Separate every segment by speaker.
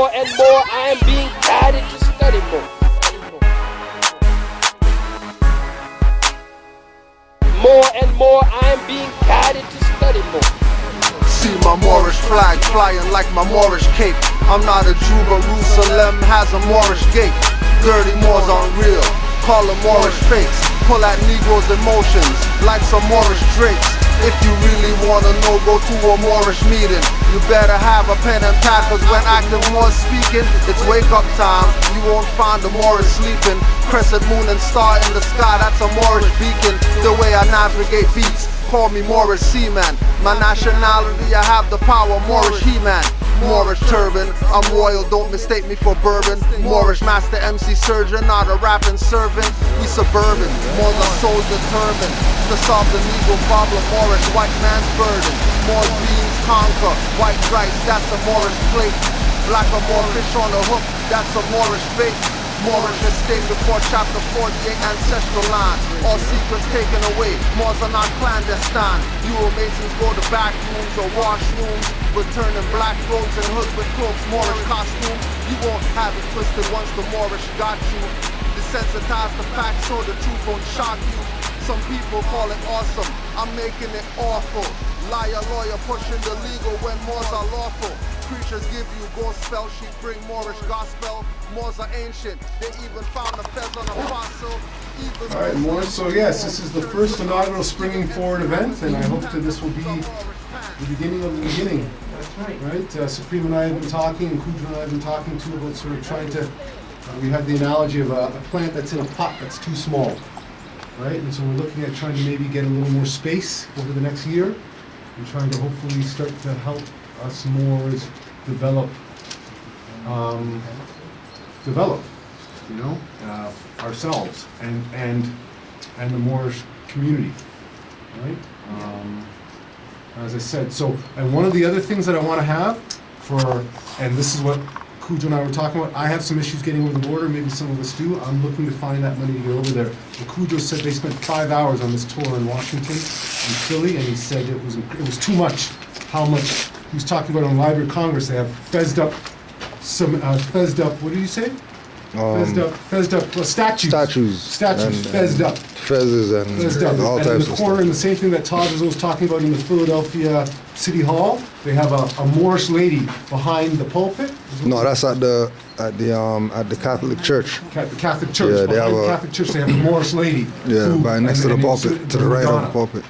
Speaker 1: More and more I am being guided to study more. More and more I am being guided to study more.
Speaker 2: See my Moorish flag flying like my Moorish cape. I'm not a Jew, but Jerusalem has a Moorish gate. Dirty Moors unreal, call them Moorish fakes. Pull at Negroes' emotions like some Moorish drapes. If you really wanna know, go to a Moorish meeting. You better have a pen and pad, cause when active Moors speaking, it's wake up time. You won't find the Moorish sleeping. Crescent moon and star in the sky, that's a Moorish beacon. The way I navigate beats, call me Moorish Seaman. My nationality, I have the power, Moorish He-Man. Moorish turban, I'm royal, don't mistake me for bourbon. Moorish master MC surgeon, not a rapping servant. We suburban, more the soul determined to solve the Negro problem, Moorish white man's burden. More beans conquer, white rice, that's a Moorish plate. Black or more fish on the hook, that's a Moorish bait. Moorish estate before chapter 48, ancestral line. All secrets taken away, Moors are not clandestine. Euro-Masons go to back rooms or washrooms, returning black robes and hoods with cloaks, Moorish costume. You won't have it twisted once the Moorish got you. Desensitize the facts so the truth won't shock you. Some people call it awesome, I'm making it awful. Liar, lawyer, pushing the legal when Moors are lawful. Preachers give you ghost spell, she bring Moorish gospel. Moors are ancient, they even found the fez on a fossil.
Speaker 3: Alright, Moors, so yes, this is the first inaugural Springing Forward event, and I hope that this will be the beginning of the beginning. Right? Supreme and I have been talking, and Kujo and I have been talking too about sort of trying to, we have the analogy of a plant that's in a pot that's too small. Right? And so we're looking at trying to maybe get a little more space over the next year. We're trying to hopefully start to help us Moors develop, you know, ourselves and the Moorish community, right? As I said, so, and one of the other things that I want to have and this is what Kujo and I were talking about, I have some issues getting over the border, maybe some of us do. I'm looking to find that money to get over there. But Kujo said they spent 5 hours on this tour in Washington and Philly, and he said it was too much. How much? He was talking about on Library of Congress, they have fezzed up, what did you say? Fezzed up statues. Fezzed up.
Speaker 4: Fezzes and all types of stuff.
Speaker 3: And the same thing that Todd was talking about in the Philadelphia City Hall, they have a Moorish lady behind the pulpit.
Speaker 4: No, that's at the Catholic Church.
Speaker 3: The Catholic Church.
Speaker 4: Yeah,
Speaker 3: behind the Catholic Church, they have a Moorish lady.
Speaker 4: Yeah, right next to the pulpit, to the right of the pulpit.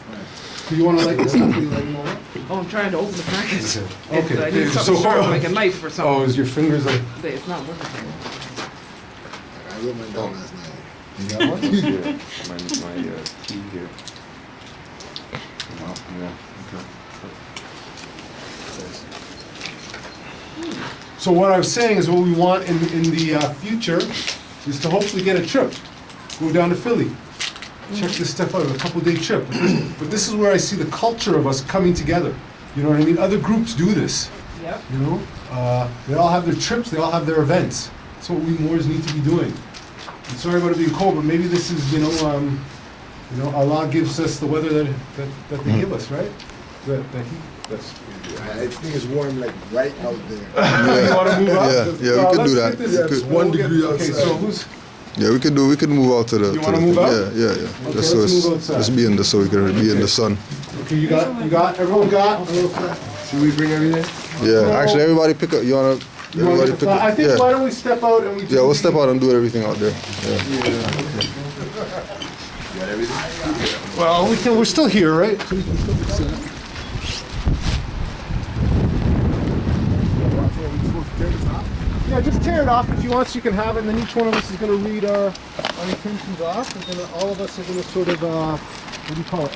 Speaker 3: Do you want to light this up? Will you light them all up?
Speaker 5: Oh, I'm trying to open the package.
Speaker 3: Okay.
Speaker 5: I need something sharp, like a knife or something.
Speaker 3: Oh, is your fingers like...
Speaker 5: It's not working.
Speaker 4: I wrote mine down last night.
Speaker 3: You got one?
Speaker 6: Yeah, my key here. Yeah, okay.
Speaker 3: So what I was saying is what we want in the future is to hopefully get a trip. Go down to Philly. Check this stuff out, a couple-day trip. But this is where I see the culture of us coming together. You know what I mean? Other groups do this.
Speaker 5: Yep.
Speaker 3: You know? They all have their trips, they all have their events. That's what we Moors need to be doing. I'm sorry about it being cold, but maybe this is, Allah gives us the weather that they give us, right? That heat.
Speaker 7: I think it's warm, like right out there.
Speaker 3: You want to move up?
Speaker 4: Yeah, we could do that.
Speaker 7: It's 1 degree outside.
Speaker 3: Okay, so who's...
Speaker 4: Yeah, we could move out to the.
Speaker 3: You want to move out?
Speaker 4: Yeah.
Speaker 3: Okay,
Speaker 4: Just so
Speaker 3: let's move outside.
Speaker 4: just be in the so we can be in the sun.
Speaker 3: Okay, everyone got?
Speaker 6: Should we bring everything?
Speaker 4: Yeah, actually, everybody pick up. Everybody pick up.
Speaker 3: I think why don't we step out and we do...
Speaker 4: Yeah, we'll step out and do everything out there. Yeah.
Speaker 6: Got everything?
Speaker 3: Well, we're still here, right? So we can still sit. Yeah, just tear it off if you want so you can have it, and then each one of us is going to read our intentions off, and then all of us are going to sort of,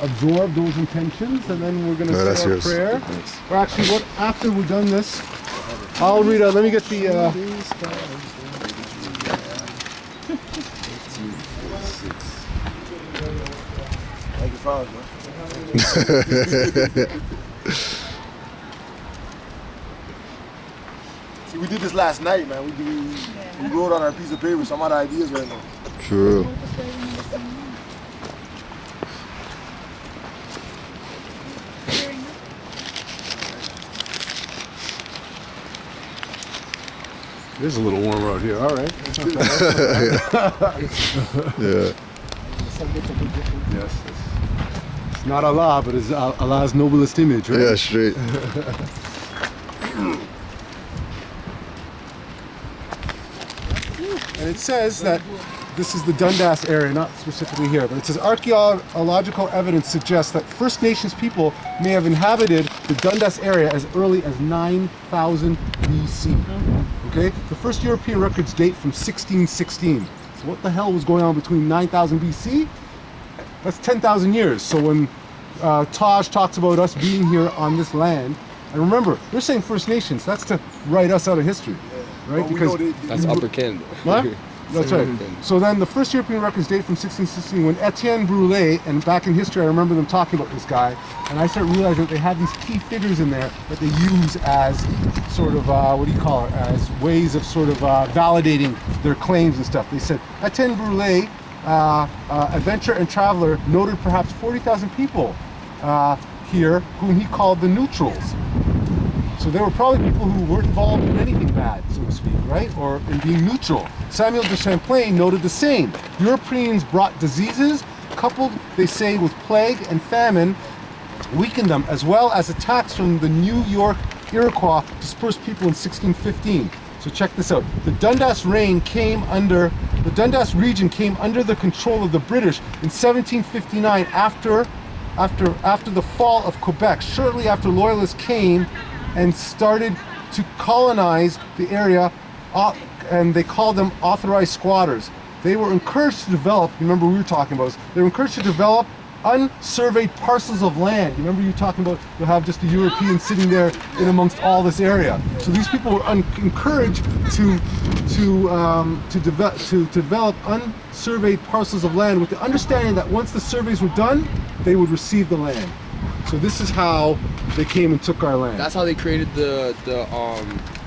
Speaker 3: absorb those intentions, and then we're going to say our prayer.
Speaker 4: Thanks.
Speaker 3: Or actually, after we're done this, I'll read let me get the...
Speaker 7: Thank you, Father. See, we did this last night, man. We wrote on our piece of paper some other ideas right now.
Speaker 4: True.
Speaker 3: It is a little warmer out here. All right.
Speaker 4: Yeah.
Speaker 3: Yes. It's not Allah, but it's Allah's noblest image, right?
Speaker 4: Yeah, straight.
Speaker 3: And it says that this is the Dundas area, not specifically here, but it says archaeological evidence suggests that First Nations people may have inhabited the Dundas area as early as 9,000 BC. Okay? The first European records date from 1616. So what the hell was going on between 9,000 BC? That's 10,000 years. So when Taj talks about us being here on this land, and remember, they're saying First Nations, that's to write us out of history, right?
Speaker 7: Because
Speaker 6: That's upper kin.
Speaker 3: What? That's right. So then the first European records date from 1616 when Etienne Brulé, and back in history I remember them talking about this guy, and I started realizing that they have these key figures in there that they use as sort of, as ways of sort of validating their claims and stuff. They said, Etienne Brulé, adventurer and traveler, noted perhaps 40,000 people here whom he called the neutrals. So they were probably people who weren't involved in anything bad, so to speak, right? Or in being neutral. Samuel de Champlain noted the same. Europeans brought diseases, coupled, they say, with plague and famine, weakened them, as well as attacks from the New York Iroquois dispersed people in 1615. So check this out. The Dundas region came under the control of the British in 1759 after the fall of Quebec, shortly after Loyalists came and started to colonize the area, and they called them authorized squatters. They were encouraged to develop, remember we were talking about this, they were encouraged to develop unsurveyed parcels of land. You remember you were talking about you'll have just a European sitting there in amongst all this area. So these people were encouraged to develop unsurveyed parcels of land with the understanding that once the surveys were done, they would receive the land. So this is how they came and took our land.
Speaker 6: That's how they created the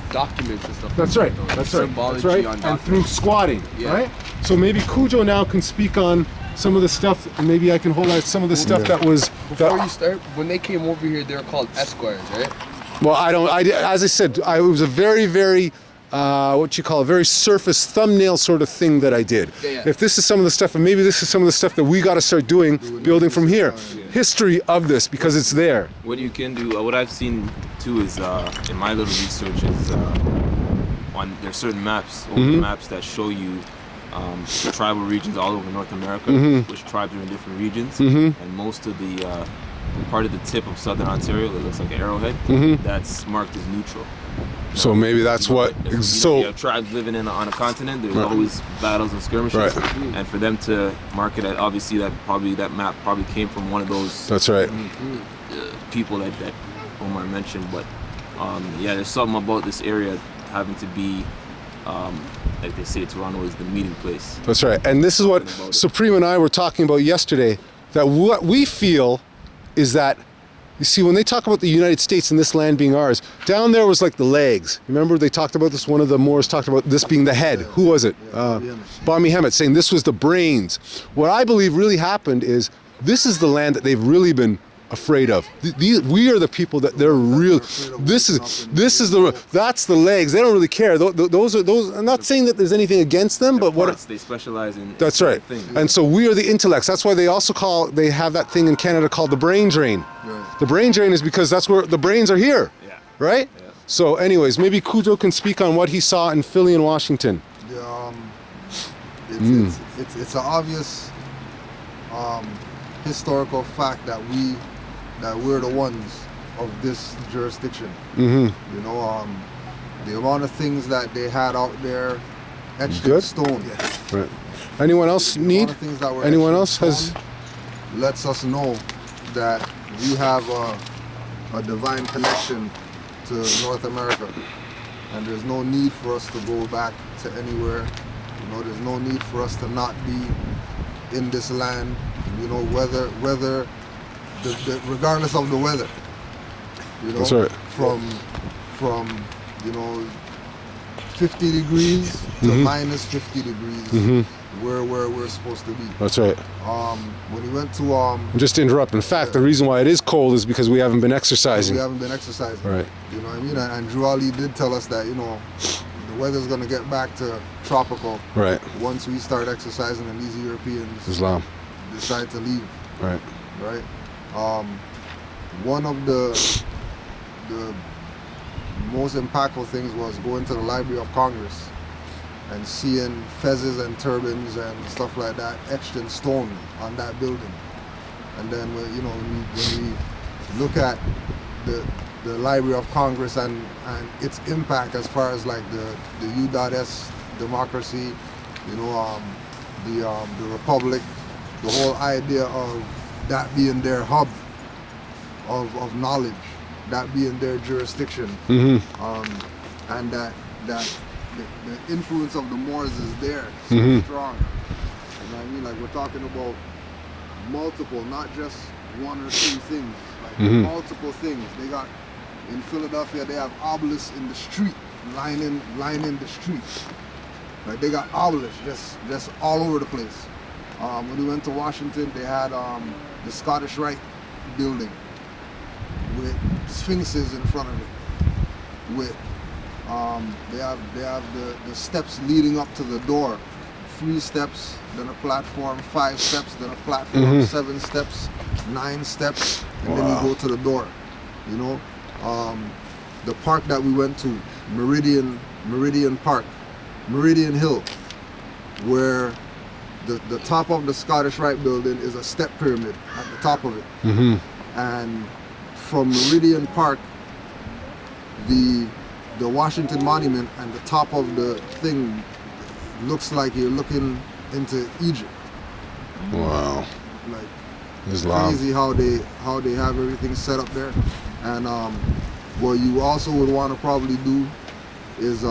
Speaker 6: documents and stuff.
Speaker 3: That's right. That's right.
Speaker 6: Symbology
Speaker 3: That's right.
Speaker 6: on
Speaker 3: And
Speaker 6: documents.
Speaker 3: through squatting,
Speaker 6: Yeah.
Speaker 3: right? So maybe Cujo now can speak on some of the stuff, and maybe I can hold out some of the stuff that was.
Speaker 6: Before you start, when they came over here, they were called esquires, right?
Speaker 3: Well, as I said, it was a very, very, very surface thumbnail sort of thing that I did.
Speaker 6: Yeah.
Speaker 3: If this is some of the stuff, and maybe this is some of the stuff that we got to start doing, building from here. History of this, because it's there.
Speaker 8: What you can do, what I've seen too is, in my little research, is there's certain maps, old maps that show you tribal regions all over North America, which tribes are in different regions, and most of the part of the tip of southern Ontario that looks like an arrowhead, that's marked as neutral.
Speaker 3: So maybe that's what.
Speaker 8: You have tribes living on a continent. There's always battles and skirmishes, and for them to mark it, obviously that map probably came from one of those.
Speaker 3: That's right.
Speaker 8: People that Omar mentioned, but there's something about this area having to be, like they say, Toronto is the meeting place.
Speaker 3: That's right. And this is what Supreme and I were talking about yesterday. That what we feel is that. You see, when they talk about the United States and this land being ours, down there was like the legs. Remember they talked about this? One of the Moors talked about this being the head. Who was it? Bami Hamed, saying this was the brains. What I believe really happened is this is the land that they've really been afraid of. We are the people that they're real. That's the legs. They don't really care. Those. I'm not saying that there's anything against them, but
Speaker 8: they specialize in.
Speaker 3: That's right. And so we are the intellects. That's why they have that thing in Canada called the brain drain. Right. The brain drain is because that's where the brains are here. Yeah. Right. Yeah. So, anyways, maybe Cujo can speak on what he saw in Philly and Washington.
Speaker 2: It's an obvious historical fact that we're the ones of this jurisdiction. You know, the amount of things that they had out there etched in stone.
Speaker 3: Right. Anyone else need? Anyone else has?
Speaker 2: Lets us know that we have a divine connection to North America, and there's no need for us to go back to anywhere. You know, there's no need for us to not be in this land. You know, regardless of the weather. You know,
Speaker 3: that's right.
Speaker 2: From 50 degrees to minus 50 degrees, where we're supposed to be.
Speaker 3: That's right.
Speaker 2: When we went to
Speaker 3: just to interrupt. In fact, the reason why it is cold is because we haven't been exercising.
Speaker 2: We haven't been exercising.
Speaker 3: Right.
Speaker 2: You know what I mean? And Drew Ali did tell us that, you know,
Speaker 4: the weather's gonna get back to tropical
Speaker 3: Right.
Speaker 4: once we start exercising and these Europeans
Speaker 3: Islam.
Speaker 4: decide to leave.
Speaker 3: Right.
Speaker 4: Right. One of the most impactful things was going to the Library of Congress and seeing fezzes and turbans and stuff like that etched in stone on that building. And then when we look at the Library of Congress and its impact as far as like the U.S. democracy, the Republic, the whole idea of that being their hub of knowledge, that being their jurisdiction, and that the influence of the Moors is there so strong. You know what I mean? Like we're talking about multiple, not just one or two things, like multiple things. They got in Philadelphia, they have obelisks in the street, lining the street. Like they got obelisks just all over the place. When we went to Washington, they had the Scottish Rite building with sphinxes in front of it. With they have the steps leading up to the door. 3 steps, then a platform, 5 steps, then a platform, 7 steps, 9 steps, and then you go to the door. The park that we went to, Meridian Park, Meridian Hill, where the top of the Scottish Rite building is a step pyramid at the top of it. And from Meridian Park, the Washington Monument and the top of the thing looks like you're looking into Egypt.
Speaker 3: Wow.
Speaker 4: Like
Speaker 3: Islam.
Speaker 4: crazy how they have everything set up there. And what you also would want to probably do is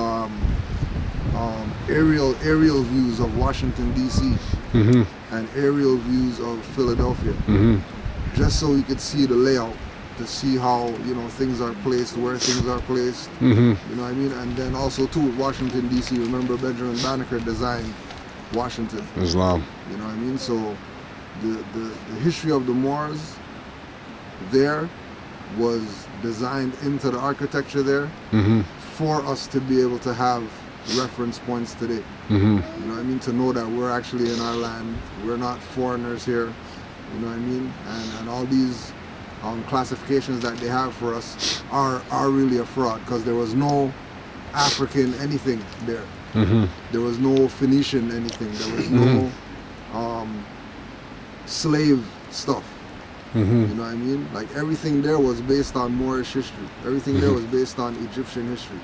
Speaker 4: aerial views of Washington D.C. And aerial views of Philadelphia, just so you could see the layout, to see how things are placed, where things are placed. You know what I mean? And then also too with Washington D.C. Remember Benjamin Banneker designed Washington.
Speaker 3: Islam.
Speaker 4: You know what I mean? So the history of the Moors there was designed into the architecture there for us to be able to have reference points today. You know what I mean? To know that we're actually in our land, we're not foreigners here. You know what I mean? And all these classifications that they have for us are really a fraud, because there was no African anything there. There was no Phoenician anything. There was no slave stuff. You know what I mean? Like everything there was based on Moorish history. Everything there was based on Egyptian history.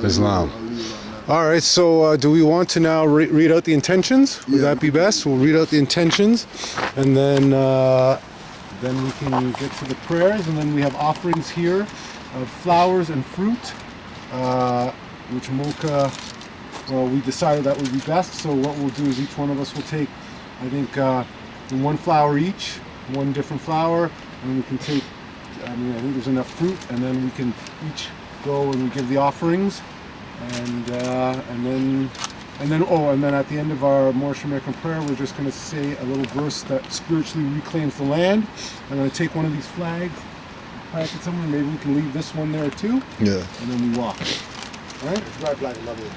Speaker 3: Islam.
Speaker 4: I'll leave it on that.
Speaker 3: All right, so do we want to now read out the intentions? Would
Speaker 4: Yeah,
Speaker 3: that be best? We'll read out the intentions, and then we can get to the prayers, and then we have offerings here of flowers and fruit, which Mocha, we decided that would be best. So what we'll do is each one of us will take, I think, 1 flower each, 1 different flower, and we can take, I think there's enough fruit, and then we can each go and we give the offerings, and then at the end of our Moorish American prayer, we're just going to say a little verse that spiritually reclaims the land. I'm going to take one of these flags, plant it somewhere. Maybe we can leave this one there too.
Speaker 4: Yeah.
Speaker 3: And then we walk. All right?
Speaker 7: Right, black and lovely.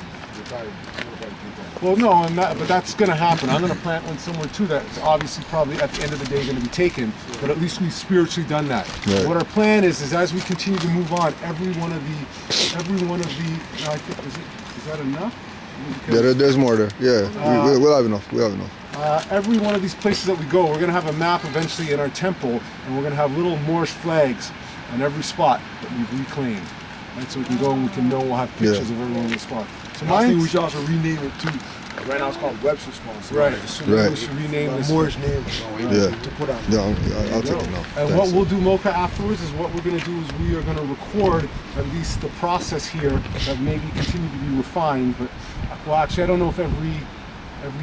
Speaker 3: Well, no, but that's going to happen. I'm going to plant one somewhere too that's obviously probably at the end of the day going to be taken, but at least we've spiritually done that.
Speaker 4: Right.
Speaker 3: What our plan is as we continue to move on, every one of the, I think, is that enough?
Speaker 4: Yeah, there's more there. Yeah, we'll have enough. We'll have enough.
Speaker 3: Every one of these places that we go, we're going to have a map eventually in our temple, and we're going to have little Moorish flags on every spot that we've reclaimed. Right, so we can go and we can know, we'll have pictures of everyone in the spot. So
Speaker 7: I think we should also rename it too. Right now it's called Webster's Spawn. So
Speaker 3: right.
Speaker 4: Right.
Speaker 3: We should rename this.
Speaker 7: Moorish name to put on.
Speaker 4: Yeah, I'll take it now.
Speaker 3: And
Speaker 4: Thanks.
Speaker 3: what we'll do, Mocha, afterwards is what we're going to do is we are going to record at least the process here that maybe continue to be refined. But well, actually, I don't know if every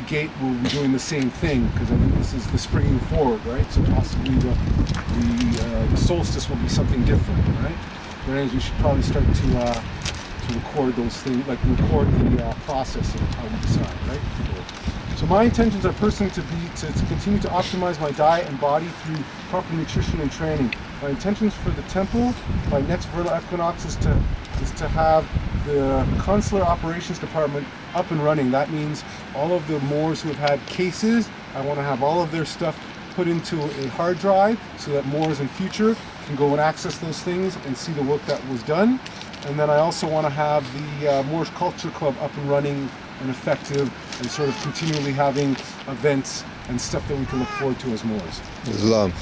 Speaker 3: gate will be doing the same thing, because I think this is the springing forward, right? So possibly the solstice will be something different, right? But anyways, we should probably start to record those things, like record the process of how we decide, right? So my intentions are personally to continue to optimize my diet and body through proper nutrition and training. My intentions for the temple, my next vernal equinox, is to is to have the Consular Operations Department up and running. That means all of the Moors who have had cases, I want to have all of their stuff put into a hard drive so that Moors in future can go and access those things and see the work that was done. And then I also want to have the Moorish Culture Club up and running and effective, and sort of continually having events and stuff that we can look forward to as Moors.
Speaker 4: Islam.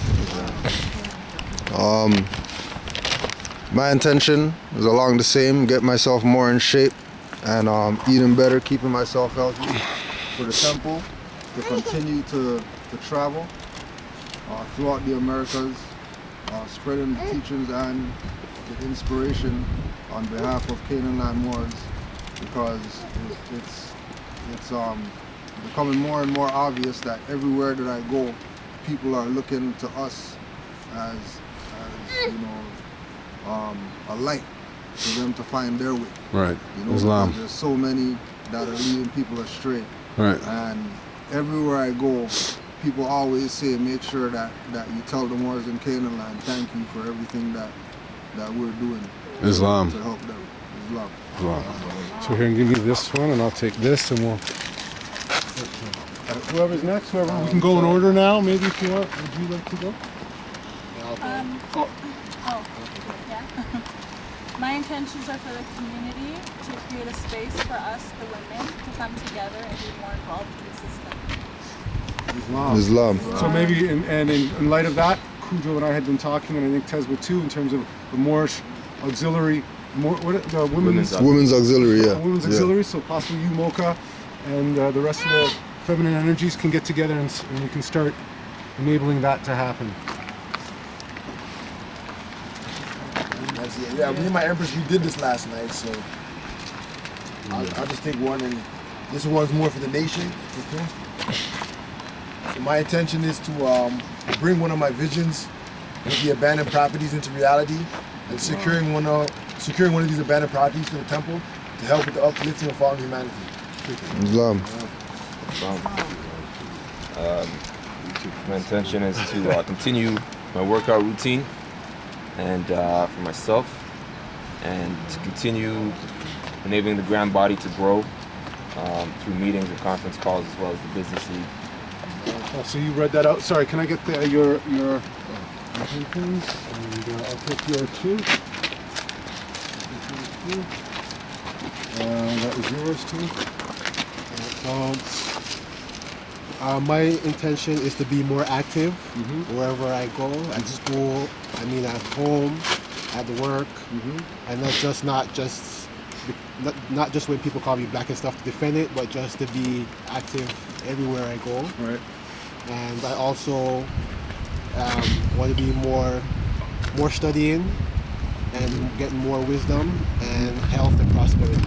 Speaker 4: My intention is along the same, get myself more in shape and eating better, keeping myself healthy for the temple, to continue to travel throughout the Americas, spreading the teachings and the inspiration on behalf of Canaanland Moors, because it's becoming more and more obvious that everywhere that I go, people are looking to us as you know, a light for them to find their way.
Speaker 3: Right.
Speaker 4: You know,
Speaker 3: Islam.
Speaker 4: there's so many that are leading people astray.
Speaker 3: Right.
Speaker 4: And everywhere I go, people always say, make sure that you tell the Moors in Canaanland, thank you for everything that we're doing.
Speaker 3: Islam.
Speaker 4: To help them. Islam.
Speaker 3: Wow. So here, give me this one, and I'll take this, and we'll. Whoever's next, we can go in order now. Maybe if you want, would you like to go?
Speaker 9: Yeah. My intentions are for the community to create a space for us, the women, to come together and be more involved in the system.
Speaker 4: Islam.
Speaker 3: So maybe, in light of that, Cujo and I had been talking, and I think Tesba too, in terms of the Moorish auxiliary, the women's
Speaker 4: Auxiliary, yeah.
Speaker 3: Women's auxiliary. So possibly you, Mocha, and the rest of the feminine energies can get together, and we can start enabling that to happen.
Speaker 7: Yeah, me and my Empress, we did this last night, so I'll just take one, and this one's more for the nation. Okay. So my intention is to bring one of my visions with the abandoned properties into reality, and securing one of these abandoned properties for the temple to help with the uplifting of fallen humanity.
Speaker 4: Islam.
Speaker 8: My intention is to continue my workout routine, and for myself, and to continue enabling the grand body to grow through meetings and conference calls, as well as the business league.
Speaker 3: Oh, so you read that out. Sorry, can I get your things? And I'll take your two. That was yours too.
Speaker 10: My intention is to be more active wherever I go, at school, at home, at work, and not just when people call me black and stuff to defend it, but just to be active everywhere I go.
Speaker 3: Right.
Speaker 10: And I also want to be more studying and getting more wisdom and health and prosperity.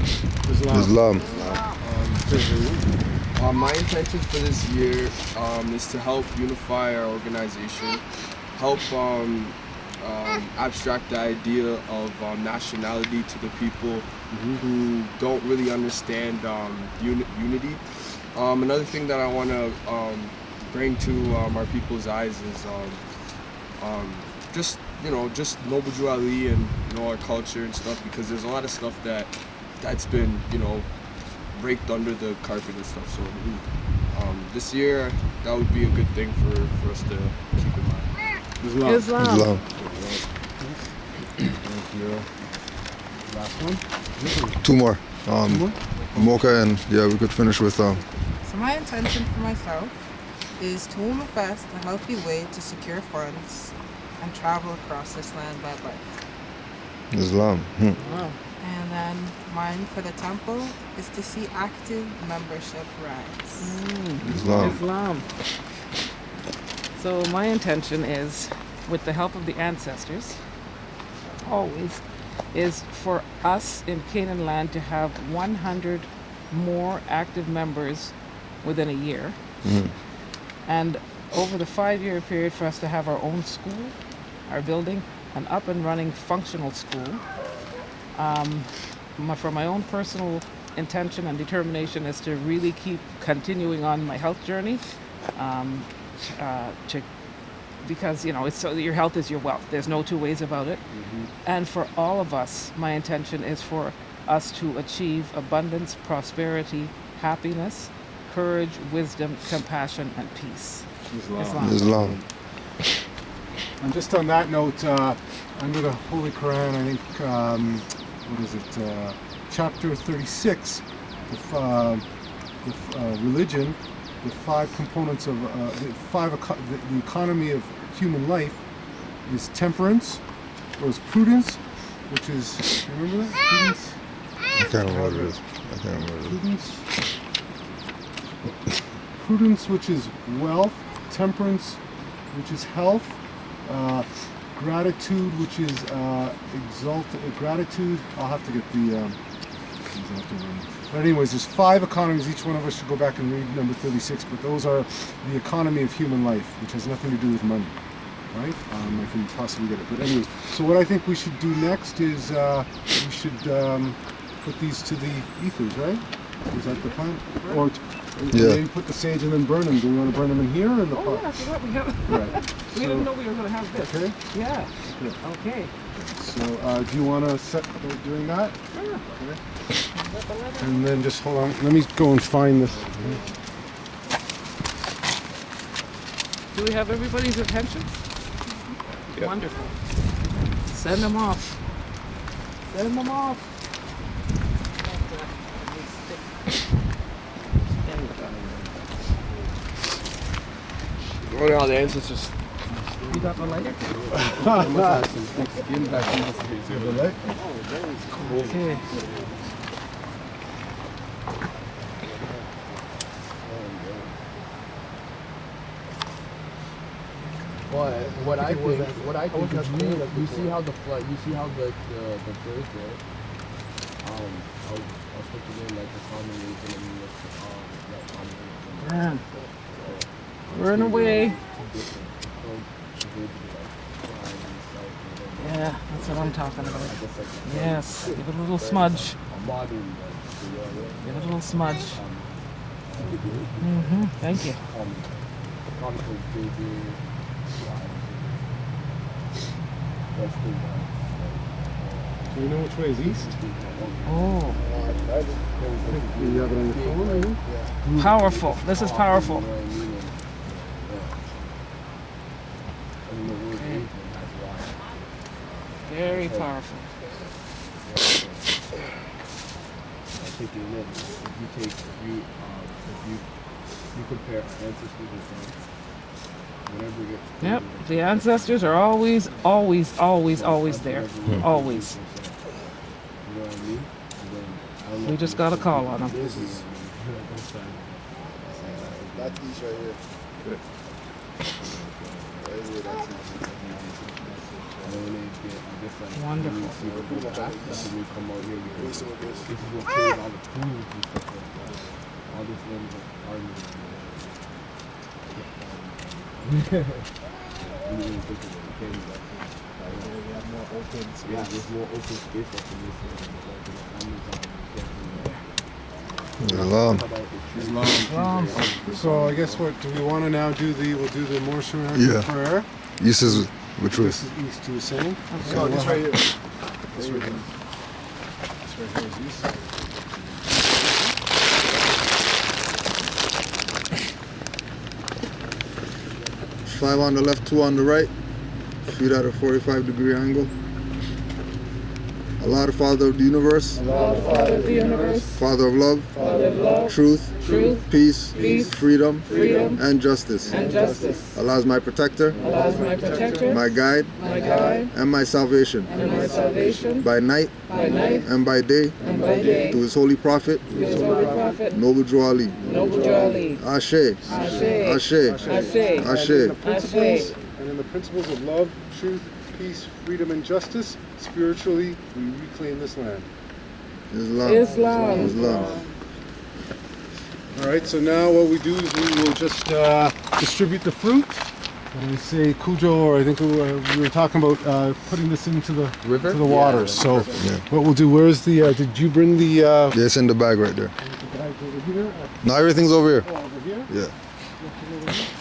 Speaker 4: Islam.
Speaker 6: My intentions for this year is to help unify our organization, help abstract the idea of nationality to the people who don't really understand unity. Another thing that I want to bring to our people's eyes is just Noble Drew Ali and our culture and stuff, because there's a lot of stuff that's been raked under the carpet and stuff. So this year, that would be a good thing for us to keep in mind.
Speaker 5: Islam.
Speaker 3: Thank you. Last one.
Speaker 4: Two more. Mocha, and we could finish with
Speaker 11: So my intention for myself is to manifest a healthy way to secure funds and travel across this land by bike.
Speaker 4: Islam.
Speaker 5: Wow.
Speaker 11: And then mine for the temple is to see active membership rise.
Speaker 5: Islam. So my intention is, with the help of the ancestors, always, is for us in Canaanland to have 100 more active members within a year. And over the 5-year period, for us to have our own school, our building, an up and running functional school. For my own personal intention and determination is to really keep continuing on my health journey, to because it's so your health is your wealth. There's no two ways about it. And for all of us, my intention is for us to achieve abundance, prosperity, happiness, courage, wisdom, compassion, and peace.
Speaker 4: Islam.
Speaker 3: And just on that note, under the Holy Quran, I think, what is it, chapter 36, the religion, the 5 components of, the economy of human life is temperance, or is prudence, which is, remember that? Prudence?
Speaker 4: I can't remember what it is.
Speaker 3: Prudence, which is wealth, temperance, which is health, gratitude, which is gratitude. I'll have to get the. But anyways, there's 5 economies. Each one of us should go back and read number 36. But those are the economy of human life, which has nothing to do with money, right? I can possibly get it. But anyways, so what I think we should do next is we should put these to the ethers, right? Is that the plan? Or maybe put the sage and then burn them. Do we want to burn them in here or in the pot?
Speaker 5: Yeah, I forgot we have.
Speaker 3: Right.
Speaker 5: We didn't know we were going to have this.
Speaker 3: Okay.
Speaker 5: Yeah. Okay.
Speaker 3: So do you want to set about doing that?
Speaker 5: Sure.
Speaker 3: Okay. And then just hold on. Let me go and find this.
Speaker 5: Do we have everybody's attention? Yep. Wonderful. Send them off. Send them off.
Speaker 6: What are all the ancestors?
Speaker 5: You got the lighter? Okay.
Speaker 6: But what I think is you see how the flood, you see how the birds there. I'll put it in like the common region and
Speaker 5: Burn away. Yeah, that's what I'm talking about. Yes, give it a little smudge. Give it a little smudge. Thank you.
Speaker 3: Do you know which way is east?
Speaker 5: Oh.
Speaker 3: You have it on your phone, maybe?
Speaker 5: Powerful. This is powerful. Okay. Very powerful.
Speaker 6: If you compare ancestors with whenever you get
Speaker 5: Yep, the ancestors are always there. Always.
Speaker 6: You know what I mean?
Speaker 5: We just got a call on them.
Speaker 7: That's east right here.
Speaker 3: Good.
Speaker 7: Right here, that's east.
Speaker 5: Wonderful.
Speaker 6: This is what kills all the foods and stuff like that. All this land is there's more open space up in this.
Speaker 3: Islam. So I guess what do we want to now do? We'll do the Moorish prayer.
Speaker 4: This is which way?
Speaker 3: This is east. You were saying?
Speaker 7: No, this right here.
Speaker 3: This right here. This right here is east.
Speaker 4: 5 on the left, 2 on the right. Feet at a 45-degree angle. Allah, the Father of the universe.
Speaker 5: Allah, the Father of the universe.
Speaker 4: Father of love.
Speaker 5: Father of love.
Speaker 4: Truth. Peace. Freedom. And justice. Allah is my protector.
Speaker 5: Allah is my protector.
Speaker 4: My guide. And my salvation. By night. And by day. To his holy prophet. Noble Drew Ali. Ashe. Ashe.
Speaker 3: And in the principles of love, truth, peace, freedom, and justice, spiritually, we reclaim this land.
Speaker 4: Islam.
Speaker 3: All right, so now what we do is we will just distribute the fruit. And we say Cujo, or I think we were talking about putting this into the
Speaker 6: river,
Speaker 3: to the water. So what we'll do? Where's the? Did you bring the?
Speaker 4: Yes, in the bag right there.
Speaker 3: The bag over here.
Speaker 4: No, everything's over here.
Speaker 3: Oh, over here.
Speaker 4: Yeah.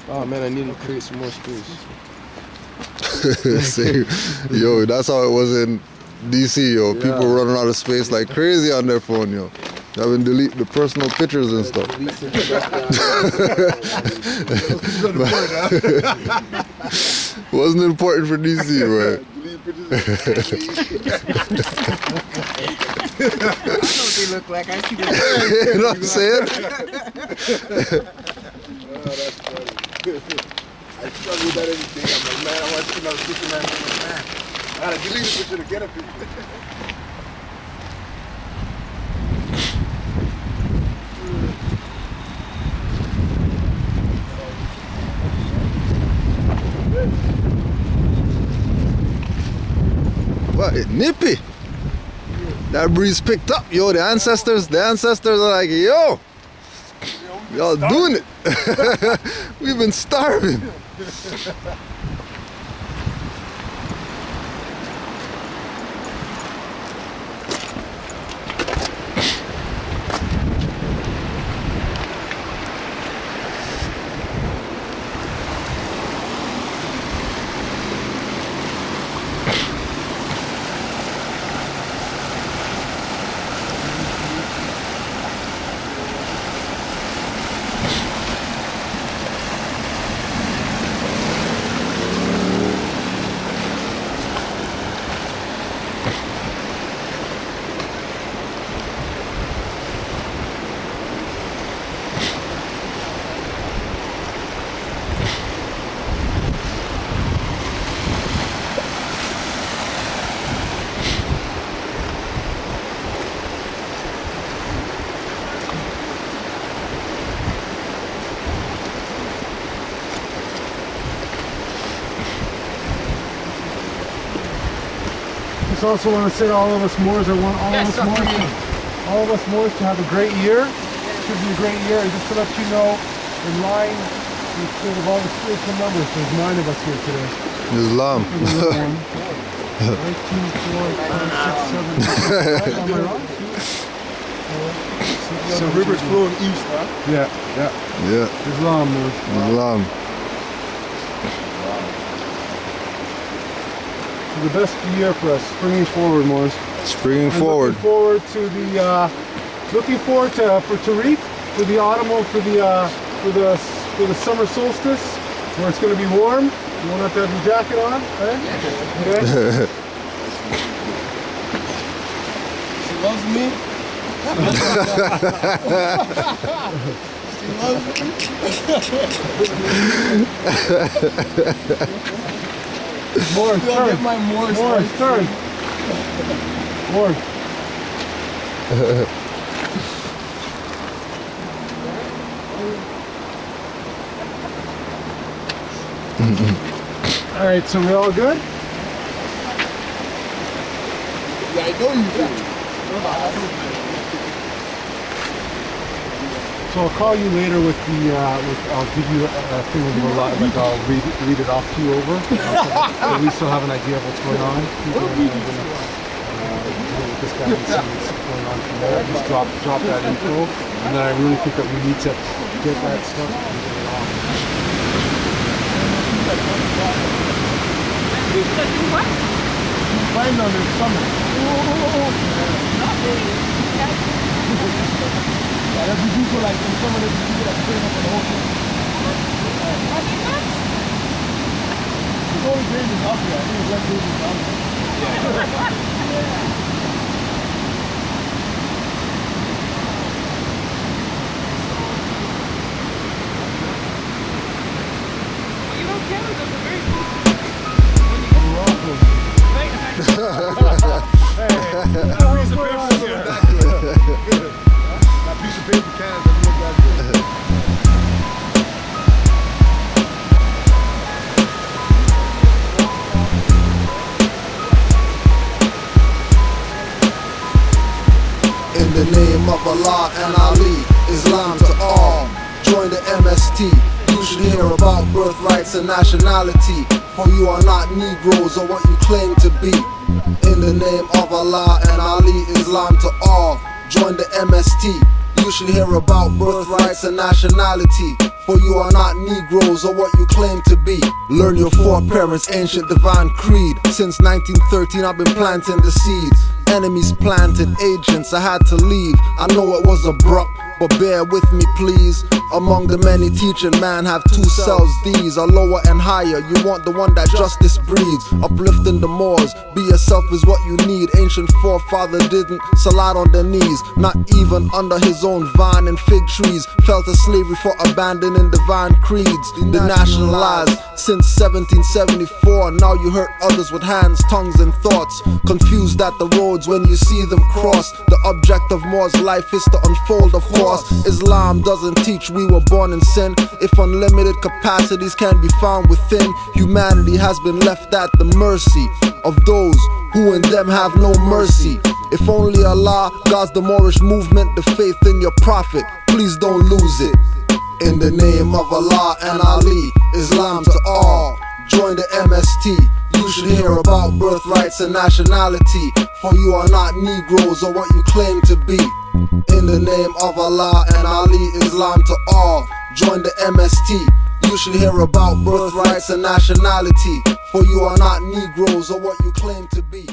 Speaker 6: Oh man, I need to create some more space.
Speaker 4: Yo, that's how it was in DC, yo. People running out of space like crazy on their phone, yo. Having delete the personal pictures and stuff. Wasn't important for DC, man.
Speaker 11: I know what they look like. I see them.
Speaker 4: You know what I'm saying?
Speaker 7: That's funny. I struggle with that every day. I'm like, man, I want to see another picture, man. I'm like, man, I gotta delete the picture to get a picture.
Speaker 4: What? It nippy. That breeze picked up, yo. The ancestors are like, yo, y'all doing it. We've been starving.
Speaker 3: I also want to say to all of us Moors, I want all of us Moors to have a great year. It should be a great year. And just to let you know, in line with sort of all the spiritual numbers, there's 9 of us here today.
Speaker 4: Islam.
Speaker 3: 1, 2, 4, 5, 6, 7, 8.
Speaker 7: So the river's flowing east, huh?
Speaker 3: Yeah. Islam, man.
Speaker 4: Islam.
Speaker 3: The best year for us, springing forward, Moors.
Speaker 4: Springing forward.
Speaker 3: Looking forward to the, for Tariq, for the autumnal, for the summer solstice, where it's going to be warm. You won't have to have your jacket on, right? Okay.
Speaker 6: She loves me. She loves me.
Speaker 3: Moors, turn. Moors, turn. Moors. All right, so we're all good?
Speaker 7: Yeah, I know you do.
Speaker 3: So I'll call you later with the, I'll give you a thing with a lot, like I'll read it off to you over. So we still have an idea of what's going on. With this guy and see what's going on from there. Just drop that info. And then I really think that we need to get that stuff and get it off.
Speaker 7: Find on this summer. Yeah, there'll be people like in some of the people that train up on the ocean. It's only David up here. I think it's like David up here.
Speaker 5: You know, Canada's a very cool
Speaker 7: That piece of paper can doesn't look that good.
Speaker 2: In the name of Allah and Ali, Islam to all. Join the MST. You should hear about birthrights and nationality. For you are not Negroes or what you claim to be. In the name of Allah and Ali, Islam to all. Join the MST. You should hear about birthrights and nationality. For you are not Negroes or what you claim to be. Learn your foreparents' ancient divine creed. Since 1913 I've been planting the seeds. Enemies planted, agents, I had to leave. I know it was abrupt, but bear with me please. Among the many teaching, man have two selves. These are lower and higher. You want the one that justice breeds. Uplifting the Moors, be yourself is what you need. Ancient forefather didn't salute on their knees. Not even under his own vine and fig trees. Fell to slavery for abandoning divine creeds. Denationalized since 1774. Now you hurt others with hands, tongues and thoughts. Confused at the roads when you see them cross. The object of Moors life is to unfold, of course. Islam doesn't teach we were born in sin. If unlimited capacities can be found within, humanity has been left at the mercy of those who in them have no mercy. If only Allah guards the Moorish movement, the faith in your prophet, please don't lose it. In the name of Allah and Ali, Islam to all, join the MST. You should hear about birthrights and nationality. For you are not Negroes or what you claim to be. In the name of Allah and Ali, Islam to all, join the MST. You should hear about birthrights and nationality. For you are not Negroes or what you claim to be.